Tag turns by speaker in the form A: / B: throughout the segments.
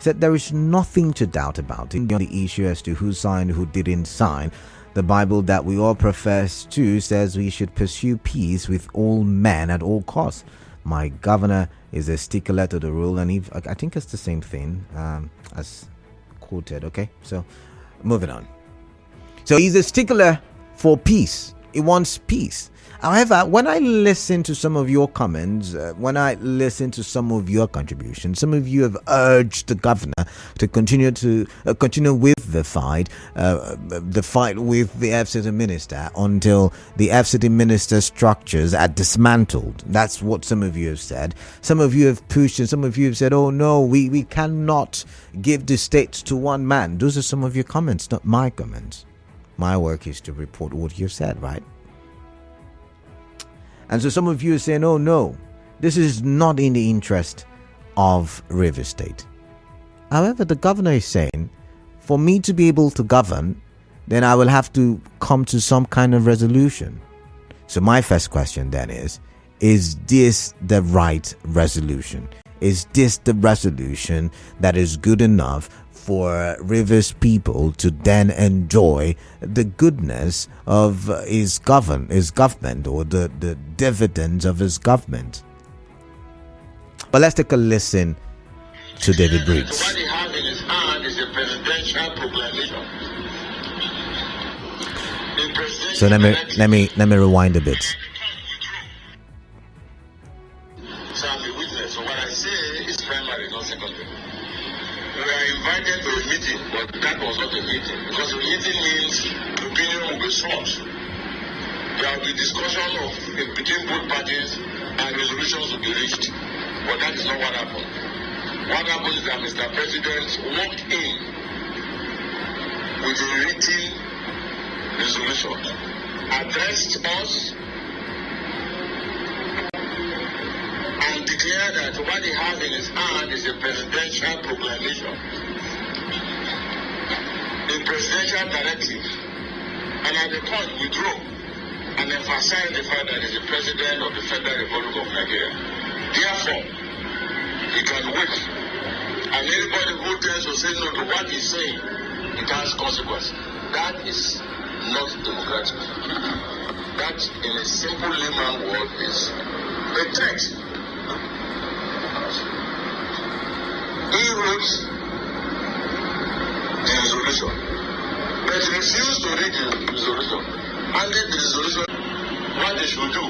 A: said there is nothing to doubt about it. On the issue as to who signed, who didn't sign, the Bible that we all profess to says we should pursue peace with all men at all costs. My governor is a stickler to the rule, and I think it's the same thing as quoted. Okay, so moving on. So he's a stickler for peace. He wants peace. However, when I listen to some of your comments, when I listen to some of your contributions, some of you have urged the governor to continue with the fight with the FCT minister until the FCT minister structures are dismantled. That's what some of you have said. Some of you have pushed, and some of you have said, "Oh no, we cannot give the states to one man." Those are some of your comments, not my comments. My work is to report what you've said, right? And so some of you are saying, "Oh no, this is not in the interest of River State." However, the governor is saying, for me to be able to govern, then I will have to come to some kind of resolution. So my first question then is this the right resolution? Is this the resolution that is good enough for Rivers people to then enjoy the goodness of his government, or the dividends of his government? But let's take a listen to David Briggs.
B: What he has in his hand is a presidential proclamation.
A: So let me rewind a bit.
B: So I'm a witness. So what I say is primary, not secondary. We are invited to a meeting, but that was not a meeting, because a meeting means opinion will be sought. There will be discussion between both parties, and resolutions will be reached. But that is not what happened. What happened is that Mr. President walked in with a written resolution, addressed us, and declared that what he has in his hand is a presidential proclamation, a presidential directive, and at the point withdrew and emphasized the fact that he is the president of the Federal Republic of Nigeria. Therefore, he can wait, and anybody who tends to say no to what he's saying, it has consequences. That is not democratic. That, in a simple layman word, is a threat. He wrote the resolution, but he refused to read the resolution, handed the resolution what they should do.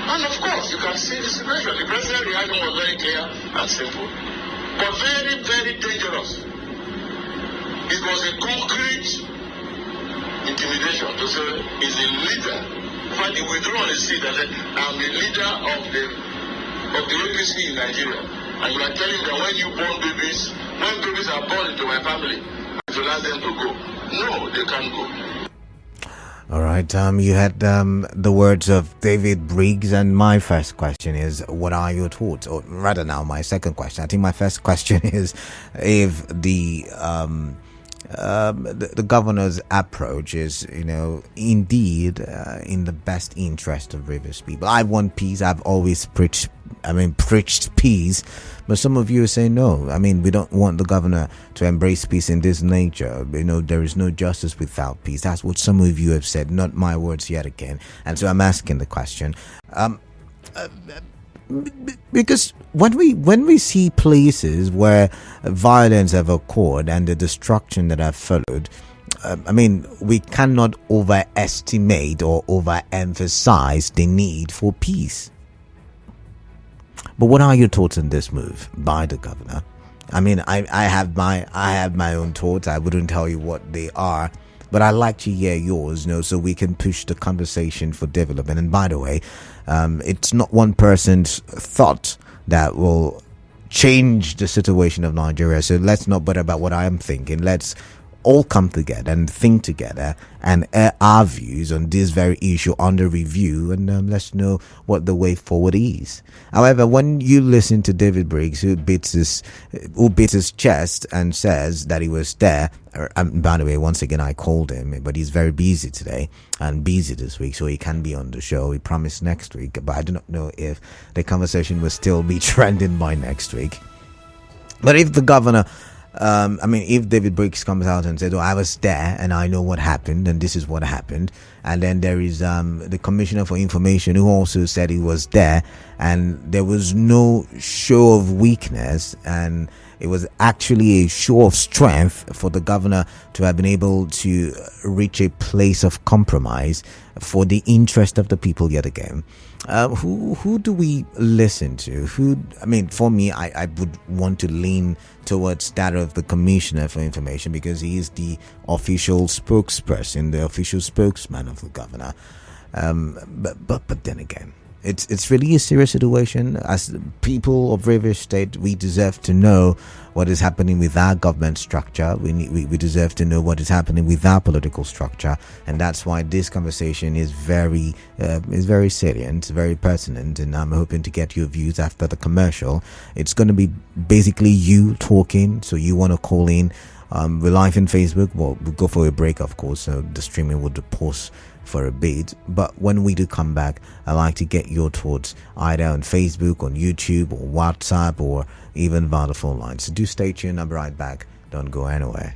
B: And of course, you can see the situation. The president's reaction was very clear and simple, but very, very dangerous. It was a concrete intimidation to say he's a leader. In fact, he withdrew on his seat and said, "I'm the leader of the APC in Nigeria. And you are telling that when you born babies, when babies are born into my family, I will ask them to go." No, they can't go.
A: All right, you had the words of David Briggs, and my first question is, what are your thoughts? Or rather, now my second question. I think my first question is if the governor's approach is, indeed in the best interest of Rivers people. I want peace. I've always preached peace, but some of you are saying no. We don't want the governor to embrace peace in this nature. There is no justice without peace. That's what some of you have said, not my words yet again. And so I'm asking the question, because when we see places where violence have occurred and the destruction that have followed, we cannot overestimate or overemphasize the need for peace. But what are your thoughts on this move by the governor? I have my own thoughts. I wouldn't tell you what they are, but I'd like to hear yours, so we can push the conversation for development. And by the way, it's not one person's thought that will change the situation of Nigeria. So let's not bother about what I'm thinking. Let's all come together and think together and air our views on this very issue under review, and let's know what the way forward is. However, when you listen to David Briggs, who beats his chest and says that he was there, by the way, once again I called him, but he's very busy today and busy this week, so he can be on the show. He promised next week, but I do not know if the conversation will still be trending by next week. But if the governor, if David Briggs comes out and says, "Oh, I was there and I know what happened, and this is what happened," and then there is the Commissioner for Information who also said he was there, and there was no show of weakness, and it was actually a show of strength for the governor to have been able to reach a place of compromise for the interest of the people yet again. Who do we listen to? For me, I would want to lean towards that of the Commissioner for Information, because he is the official spokesperson, the official spokesman of the governor. But then again, it's really a serious situation. As people of Rivers State, we deserve to know what is happening with our government structure. We deserve to know what is happening with our political structure, and that's why this conversation is very salient, very pertinent. And I'm hoping to get your views after the commercial. It's going to be basically you talking, so you want to call in. We're live on Facebook. Well, we'll go for a break, of course, so the streaming would pause for a bit. But when we do come back, I like to get your thoughts either on Facebook, on YouTube, or WhatsApp, or even via the phone line. So do stay tuned. I'll be right back. Don't go anywhere.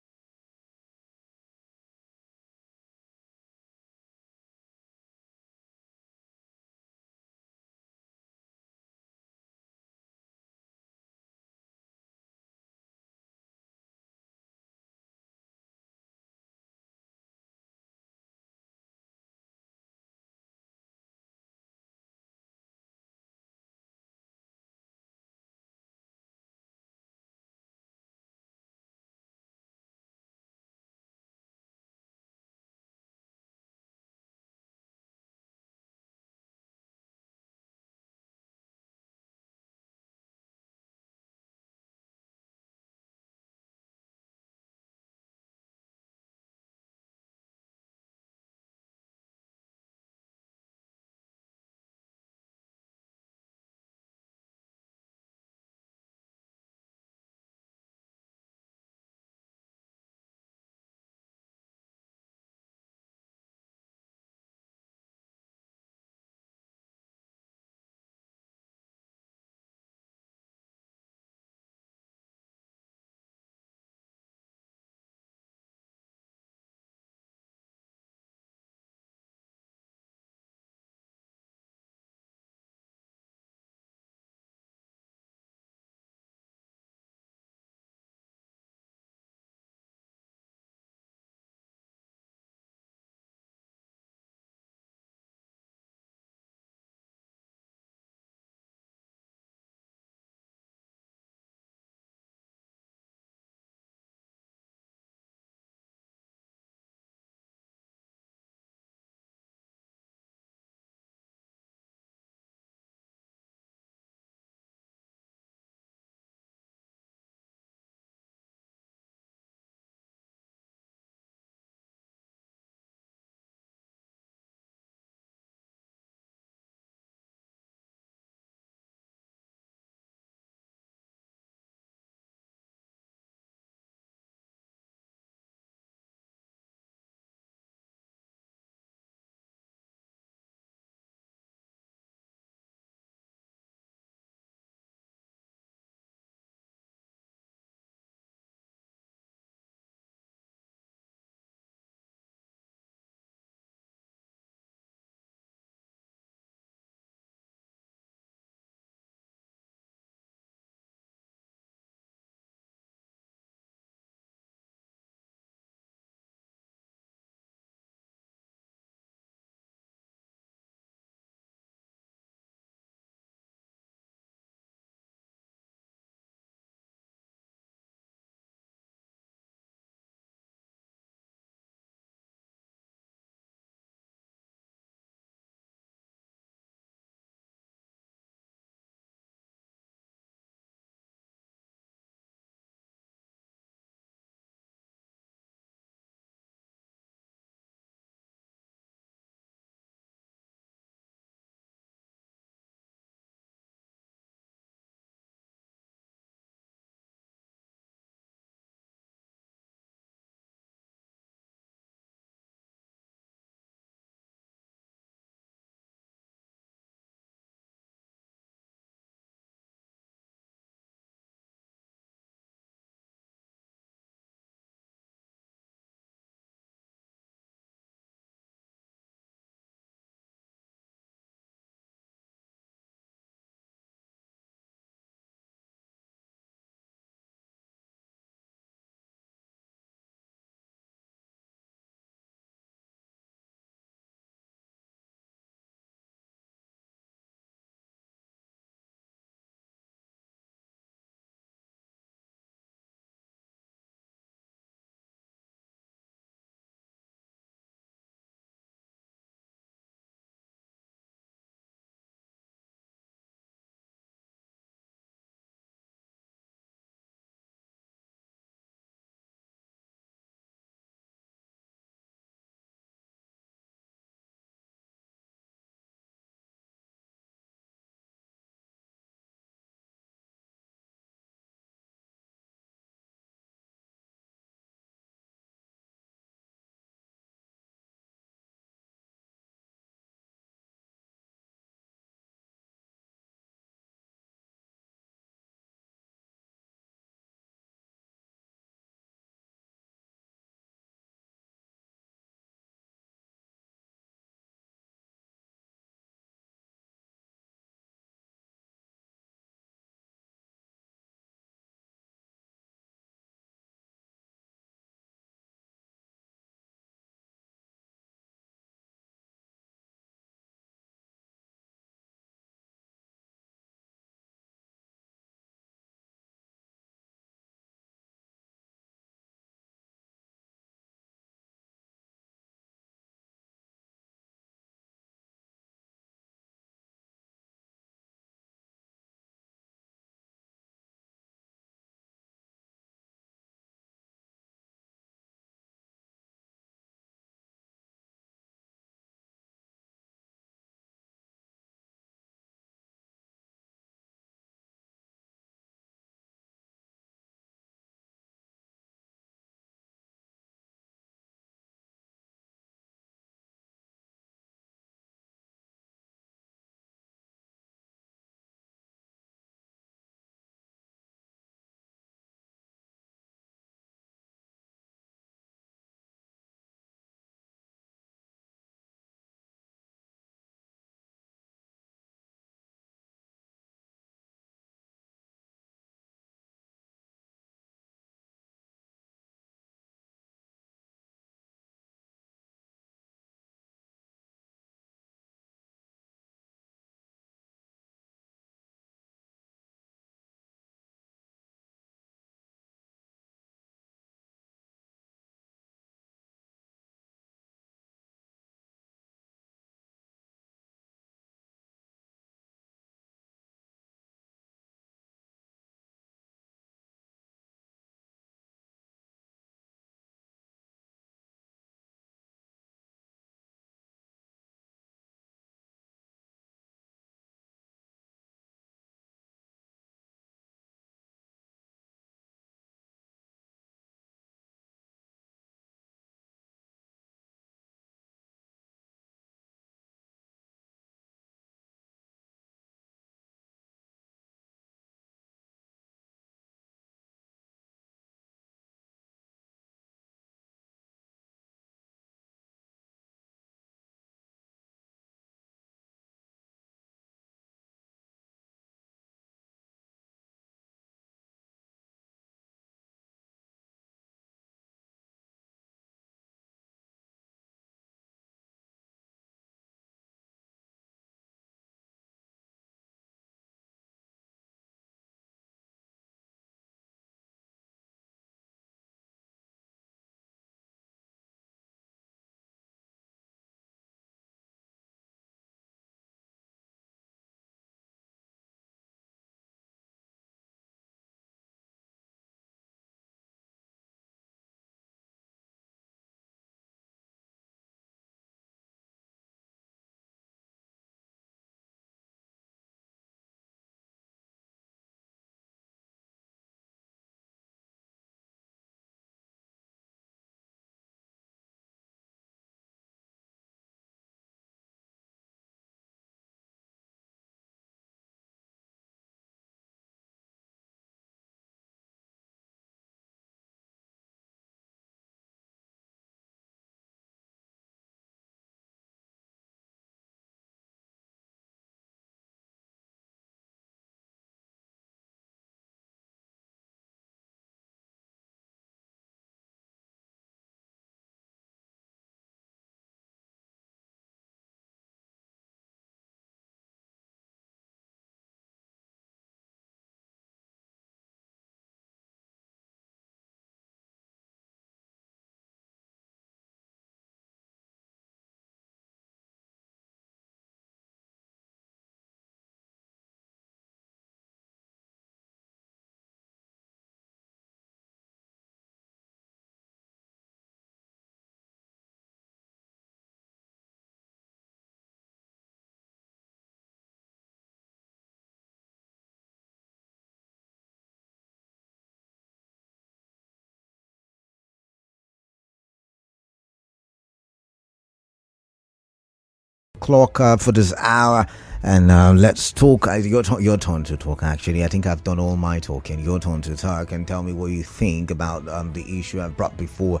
A: o'clock for this hour. And let's talk. Your turn to talk, actually. I think I've done all my talking. Your turn to talk and tell me what you think about the issue I've brought before.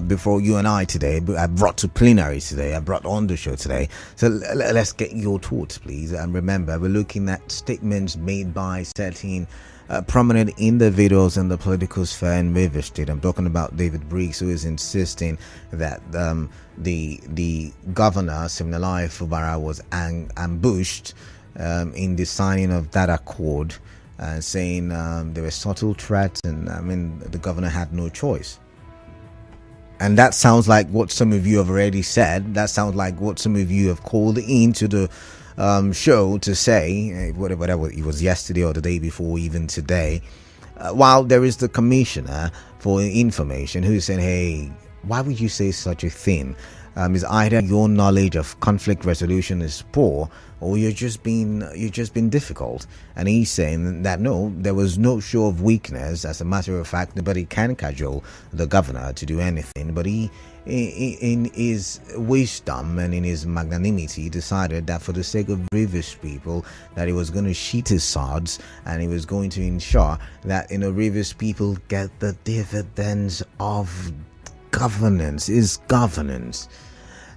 A: Before you and I today, I brought to plenary today, I brought on the show today. So let's get your thoughts, please. And remember, we're looking at statements made by certain prominent individuals in the political sphere in Rivers State. I'm talking about David Briggs, who is insisting that the governor, Siminalayi Fubara, was ambushed in the signing of that accord, saying there were subtle threats, and the governor had no choice. And that sounds like what some of you have already said. That sounds like what some of you have called into the show to say, whatever it was yesterday or the day before, even today. While there is the commissioner for information who said, hey, why would you say such a thing? Is either your knowledge of conflict resolution is poor, or you're just being difficult. And he's saying that no, there was no show of weakness. As a matter of fact, nobody can cajole the governor to do anything. But he, in his wisdom and in his magnanimity, decided that for the sake of Rivers people, that he was going to sheet his swords, and he was going to ensure that Rivers people get the dividends of governance.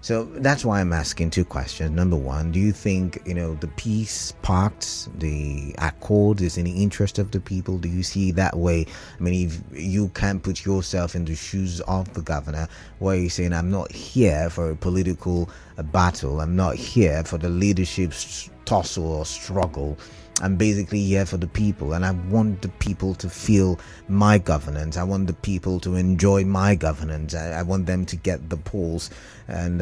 A: So that's why I'm asking two questions. Number one, do you think, the peace pact, the accord is in the interest of the people? Do you see it that way? If you can put yourself in the shoes of the governor, where you're saying, I'm not here for a political battle. I'm not here for the leadership's tussle or struggle. I'm basically here for the people, and I want the people to feel my governance. I want the people to enjoy my governance. I want them to get the polls and,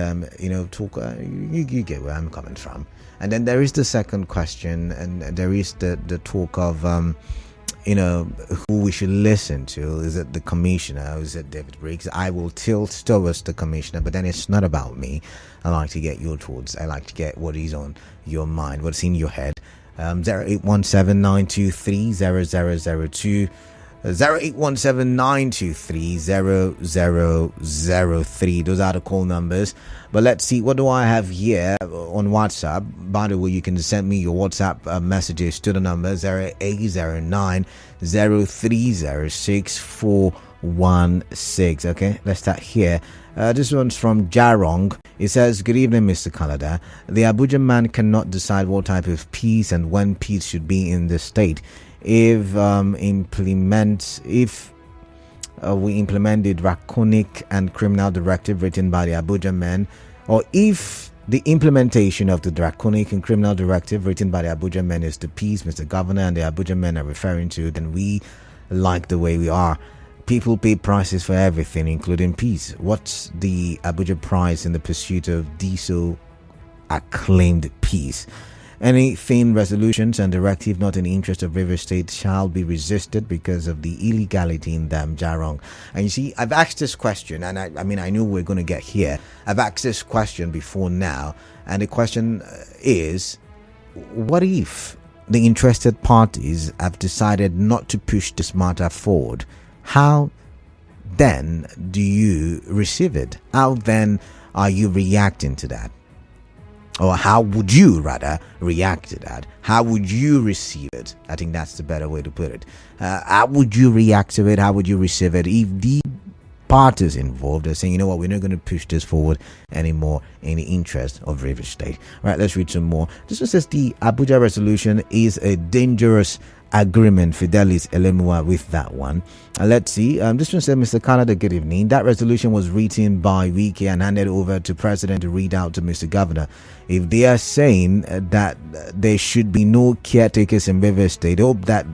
A: talk. You get where I'm coming from. And then there is the second question, and there is the talk of, who we should listen to. Is it the commissioner? Is it David Briggs? I will tilt towards the commissioner, but then it's not about me. I like to get your thoughts. I like to get what is on your mind, what's in your head. 0817-923-0002, 0817-923-0003. Those are the call numbers. But let's see, what do I have here on WhatsApp? By the way, you can send me your WhatsApp messages to the number 0809-030-6416. Okay, let's start here. This one's from Jarong. It says, good evening, Mr. Canada. The Abuja man cannot decide what type of peace and when peace should be in the state. If we implement the draconic and criminal directive written by the Abuja men, or if the implementation of the draconic and criminal directive written by the Abuja men is the peace Mr. Governor and the Abuja men are referring to, then we like the way we are. People pay prices for everything, including peace. What's the Abuja price in the pursuit of diesel acclaimed peace? Anything, resolutions and directive not in the interest of Rivers State shall be resisted because of the illegality in them, Jarong. And you see, I've asked this question, and I knew we're going to get here. I've asked this question before now, and the question is, what if the interested parties have decided not to push this matter forward? How then do you receive it? How then are you reacting to that? Or how would you rather react to that? How would you receive it? I think that's the better way to put it. How would you react to it? How would you receive it if the parties involved are saying, you know what, we're not going to push this forward anymore in the interest of Rivers State? All right, let's read some more. This one says the Abuja resolution is a dangerous agreement. Fidelis Elemua with that one. Let's see. This one said, Mr. Canada, good evening. That resolution was written by Wiki and handed over to President to read out to Mr. Governor. If they are saying that there should be no caretakers in Rivers State, I hope that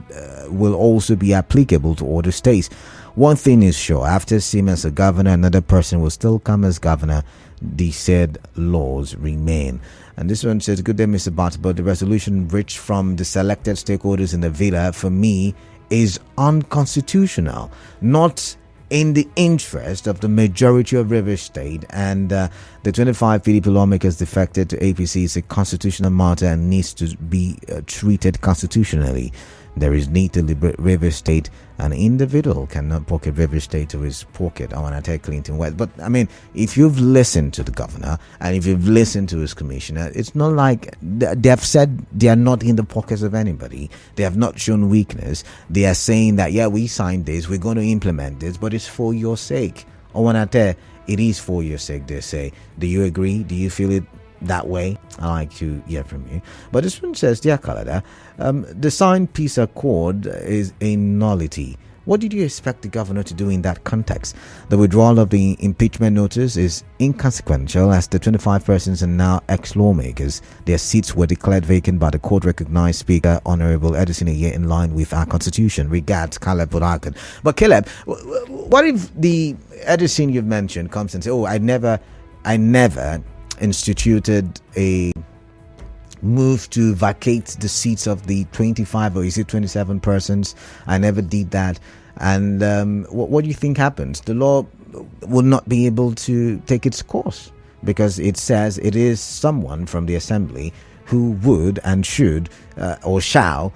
A: will also be applicable to other states. One thing is sure, after Sim as a governor, another person will still come as governor. The said laws remain. And this one says, good day, Mr. Bartabo. The resolution reached from the selected stakeholders in the villa, for me, is unconstitutional, not in the interest of the majority of Rivers State. And the 25 PDP lawmakers defected to APC is a constitutional matter and needs to be treated constitutionally. There is need to liberate River State. An individual cannot pocket River State to his pocket. I want to take Clinton West. But I mean, if you've listened to the governor and if you've listened to his commissioner, it's not like they have said they are not in the pockets of anybody. They have not shown weakness. They are saying that, yeah, we signed this, we're going to implement this, but it's for your sake. I want to tell it is for your sake, they say. Do you agree? Do you feel it that way? I like to hear from you. But this one says, dear Kalada, the signed peace accord is a nullity. What did you expect the governor to do in that context? The withdrawal of the impeachment notice is inconsequential as the 25 persons are now ex-lawmakers. Their seats were declared vacant by the court-recognized Speaker, Honorable Edison Aye, in line with our constitution. Regards, Caleb Burakan. But Caleb, what if the Edison you've mentioned comes and says, oh, I never instituted a move to vacate the seats of the 25 or is it 27 persons? I never did that. And what do you think happens? The law will not be able to take its course because it says it is someone from the assembly who would and should or shall,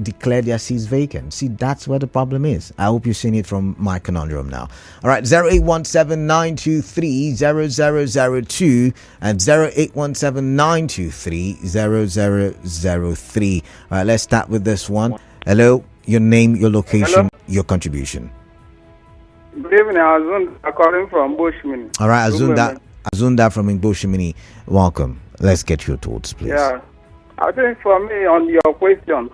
A: declare their seats vacant. See, that's where the problem is. I hope you've seen it from my conundrum now. All right, 0817-923-0002 and 0817-923-0003. All right, let's start with this one. Hello, your name, your location, your contribution.
C: Good evening, Azunda, calling from Bushmini.
A: All right, Azunda from Bushmini, welcome. Let's get your thoughts, please.
C: Yeah, I think for me, on your question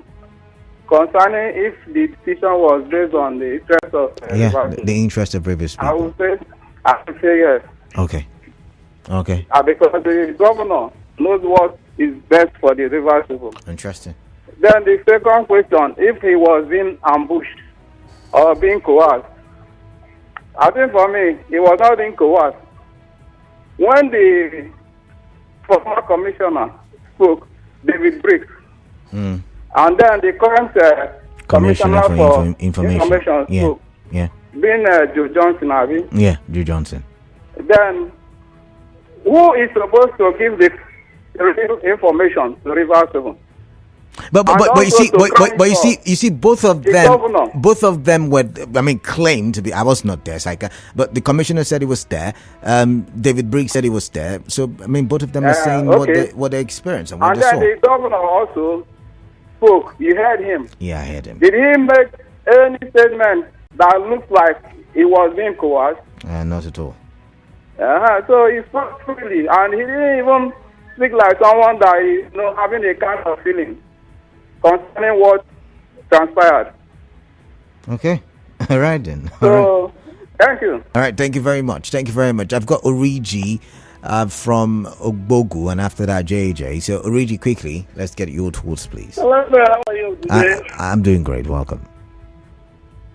C: concerning if the decision was based on the interest of
A: the interest of previous people,
C: I would say yes.
A: Okay.
C: Because the governor knows what is best for the river people.
A: Interesting.
C: Then the second question, if he was being ambushed or being coerced, I think for me, he was not being coerced. When the former commissioner spoke, David Briggs, and then the current commissioner for information spoke, being Joe Johnson, Abi?
A: Yeah, Joe Johnson.
C: Then, who is supposed to give the real information to River 7?
A: But you see, both of them were, claimed to be. I was not there, but the commissioner said he was there. David Briggs said he was there. So both of them are saying what they experienced and what they saw.
C: And then the governor also spoke. You heard him.
A: Yeah, I heard him.
C: Did he make any statement that looks like he was being coerced?
A: Not at all.
C: So he spoke freely, and he didn't even speak like someone that is having a kind of feeling concerning what transpired.
A: Okay. All right then.
C: So, thank you.
A: All right. Thank you very much. I've got Origi from Ogbogu and after that JJ. So Origi, quickly, let's get your thoughts, please.
D: Hello, sir. How are you today?
A: I'm doing great. Welcome.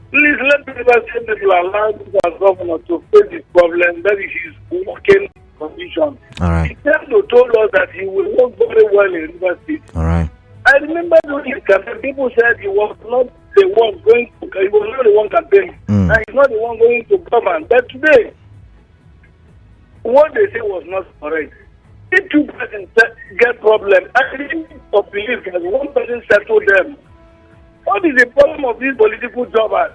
D: Please let me say that you allow the governor to face this problem. That is his working condition.
A: All right.
D: He told us that he will work very well in River State.
A: All right.
D: I remember during his campaign, people said he was not the one campaigning. And he's not the one going to govern. But today, what they say was not correct. If two persons get problem, I think of belief that one person settle them. What is the problem of these political jobbers?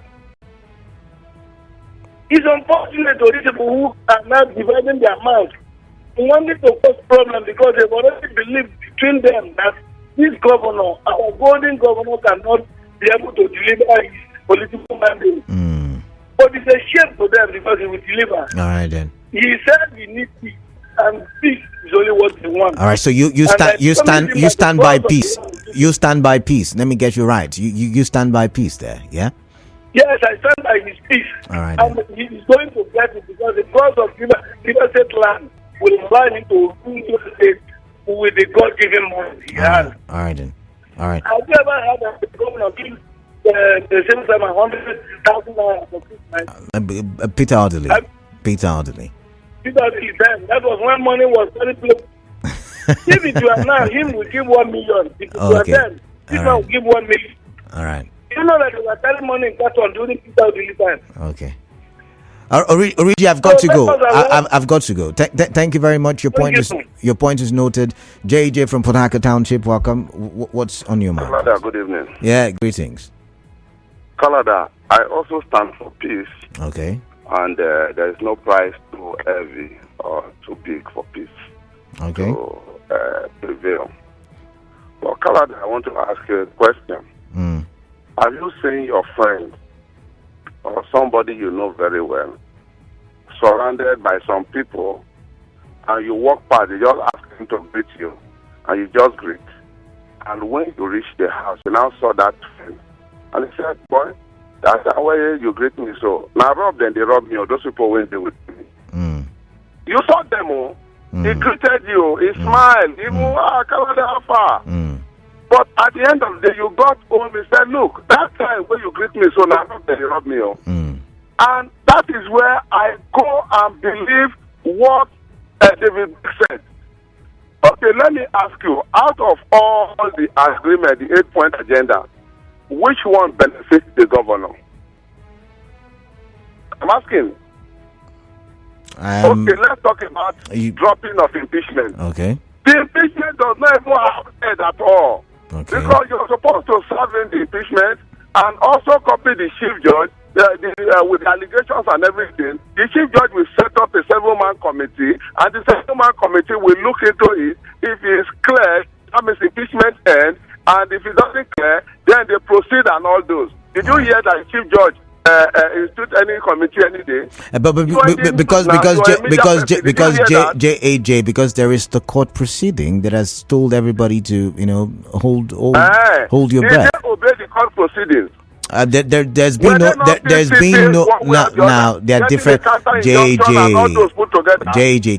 D: It's unfortunate to these people who are now dividing their mouths, wanting to cause problem because they've already believed between them that this governor, our golden governor, cannot be able to deliver his political mandate. But it's a shame for them because he will deliver.
A: All right then.
D: He said we need peace, and peace is only what they want.
A: All right, so you stand by peace. You stand by peace. Let me get you right. You stand by peace there, yeah?
D: Yes, I stand by his peace.
A: All right.
D: And he is going to get it because the cause of River State land will allow him to rule the state with the God-given money he has.
A: All right then. All right.
D: Have you ever had a governor give the same time 100,000 naira for Christmas?
A: Peter Alderley.
D: That was when money was very close. If it were now, him will give 1 million. If it were then, Peter will give 1 million.
A: All right.
D: You know that they were telling money in carton during Peter Alderley time.
A: Okay. Origi, I've got to go. I've got to go. Thank you very much. Your point is noted. JJ from Port Harcourt Township, welcome. What's on your mind?
E: Canada, good evening.
A: Yeah, greetings.
E: Canada, I also stand for peace.
A: Okay.
E: And there is no price too heavy or too big for peace.
A: Okay.
E: To prevail. Well, Canada, I want to ask you a question. Have you seen your friend or somebody you know very well surrounded by some people, and you walk past, you just ask him to greet you, and you just greet, and when you reach the house, you now saw that friend, and he said, boy, that's the way you greet me, so now rob them, they rob me, or those people when they with me. You saw them, he greeted you, he smiled, even Canada, how far? But at the end of the day, you got home and said, look, that time when you greet me, so now they rob me. And that is where I go and believe what David said. Okay, let me ask you, out of all the agreement, the 8-point agenda, which one benefits the governor? I'm asking. Okay, let's talk about dropping of impeachment.
A: Okay.
E: The impeachment does not even have head at all.
A: Okay.
E: Because you're supposed to serve in the impeachment and also copy the chief judge with the allegations and everything. The chief judge will set up a 7-man committee, and the 7-man committee will look into it. If it's clear, that means impeachment ends, and if it doesn't clear, then they proceed and all those. Did you hear that the chief judge institute any committee any day?
A: Because there is the court proceeding that has told everybody to hold your breath.
E: They obey the court proceedings.
A: There's been no now there are different JJ,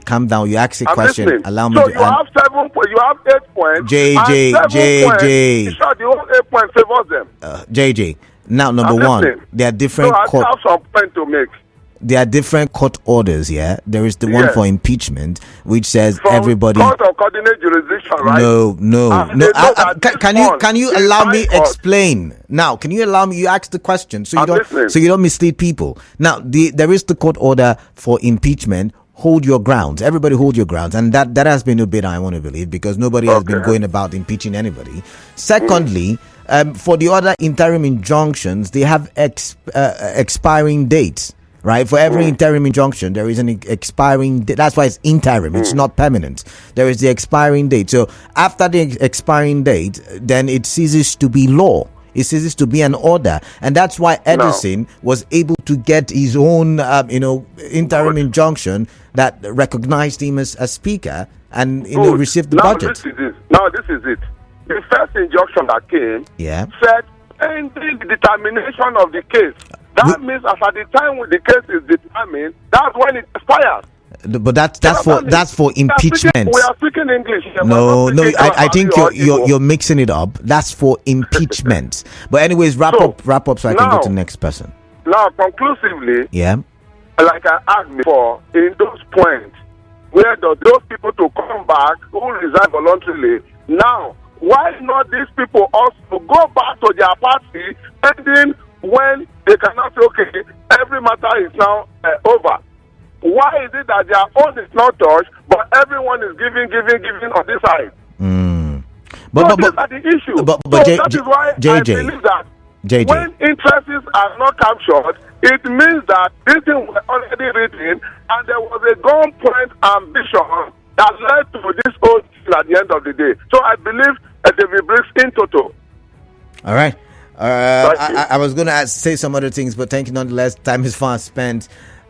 A: calm down. You ask a question.
E: Listening.
A: Allow me
E: so
A: to
E: you have 7 points. You have 8 points.
A: JJ.
E: The whole 8 points favors them.
A: JJ. Now, number one, there are different
E: court. I have some point to make.
A: There are different court orders. Yeah, there is the one for impeachment, which says
E: from
A: everybody.
E: Court of coordinate jurisdiction, right?
A: No. Can you allow me explain? Now, can you allow me? You ask the question, so you don't mislead people. Now, there is the court order for impeachment. Hold your grounds. Everybody hold your grounds, and that has been obeyed. I want to believe, because nobody has been going about impeaching anybody. Secondly. For the other interim injunctions, they have expiring dates, right? For every interim injunction, there is an expiring date. That's why it's interim. It's not permanent. There is the expiring date. So after the expiring date, then it ceases to be law. It ceases to be an order. And that's why Edison was able to get his own, interim injunction that recognized him as speaker and, received the budget.
E: This is it. The first injunction that came said pending the determination of the case. That means as at the time when the case is determined, that's when it expires.
A: But that's for impeachment.
E: We are speaking English.
A: No. I think you're mixing it up. That's for impeachment. But anyways, wrap up so I can go to the next person.
E: Now, conclusively,
C: like I asked before, in those points where those people to come back who resign voluntarily, now, why not these people also go back to their party, ending when they cannot say, okay, every matter is now over? Why is it that their own is not touched, but everyone is giving on this side?
A: But
C: these are the issues.
A: But
C: that is why I believe that when interests are not captured, it means that this thing was already written and there was a gunpoint ambition that led to this whole thing at the end of the day. So I believe David Briggs in total.
A: All right. I was going to say some other things, but thank you nonetheless. Time is fast spent.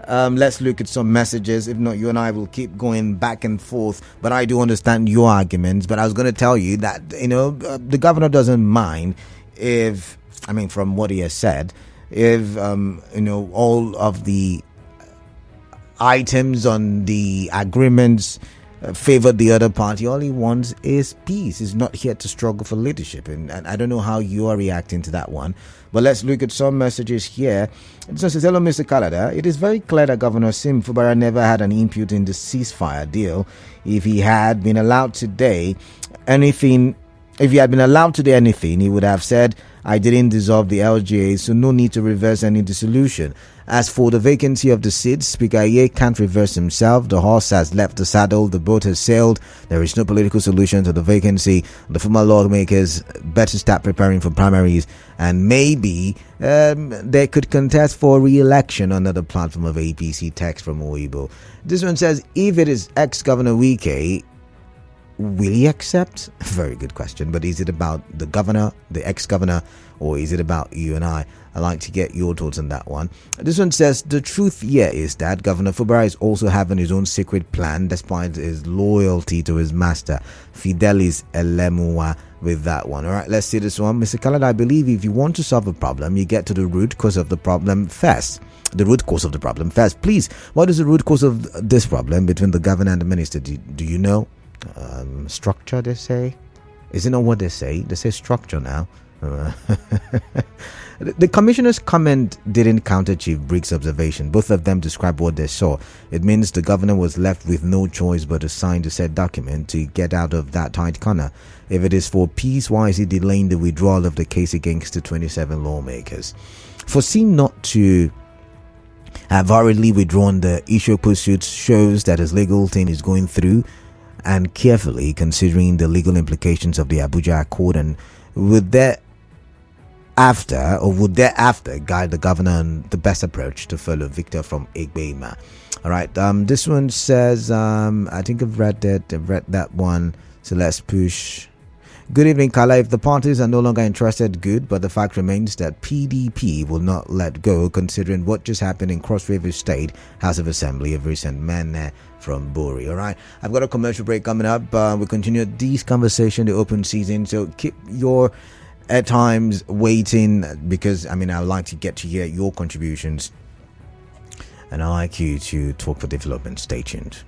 A: Let's look at some messages. If not, you and I will keep going back and forth. But I do understand your arguments. But I was going to tell you that, the governor doesn't mind if, from what he has said, if, all of the items on the agreements favored the other party. All he wants is peace. He's not here to struggle for leadership. And I don't know how you are reacting to that one. But let's look at some messages here. It says, hello, Mr. Kalada. It is very clear that Governor Sim Fubara never had an input in the ceasefire deal. If he had been allowed today, anything If he had been allowed to do anything, he would have said, I didn't dissolve the LGA, so no need to reverse any dissolution. As for the vacancy of the seat, Speaker Aye can't reverse himself. The horse has left the saddle, the boat has sailed. There is no political solution to the vacancy. The former lawmakers better start preparing for primaries, and maybe they could contest for re-election under the platform of APC. Text from Oibo. This one says, if it is ex-Governor Wike, will he accept? Very good question. But is it about the governor, the ex-governor, or is it about you and I? I'd like to get your thoughts on that one. This one says, the truth here is that Governor Fubara is also having his own secret plan despite his loyalty to his master, Fidelis Elemua, with that one. All right, let's see this one. Mr. Khaled, I believe if you want to solve a problem, you get to the root cause of the problem first. The root cause of the problem first. Please, what is the root cause of this problem between the governor and the minister? Do you know? Structure, they say. Isn't that what they say? They say structure now. The commissioner's comment didn't counter Chief Briggs' observation. Both of them described what they saw. It means the governor was left with no choice but to sign the said document to get out of that tight corner. If it is for peace, why is he delaying the withdrawal of the case against the 27 lawmakers? For seem not to have hurriedly withdrawn the Ishoku suit shows that his legal team is going through and carefully considering the legal implications of the Abuja Accord, and would thereafter guide the governor on the best approach to follow. Victor from Egbeima. All right, this one says, I think I've read that one, so let's push. Good evening, Kala. If the parties are no longer interested, good, but the fact remains that PDP will not let go, considering what just happened in Cross River State House of Assembly of recent. Men from Bori. All right, I've got a commercial break coming up. We continue this conversation, the open season, so keep your at times waiting, because I would like to get to hear your contributions, and I'd like you to talk for development. Stay tuned.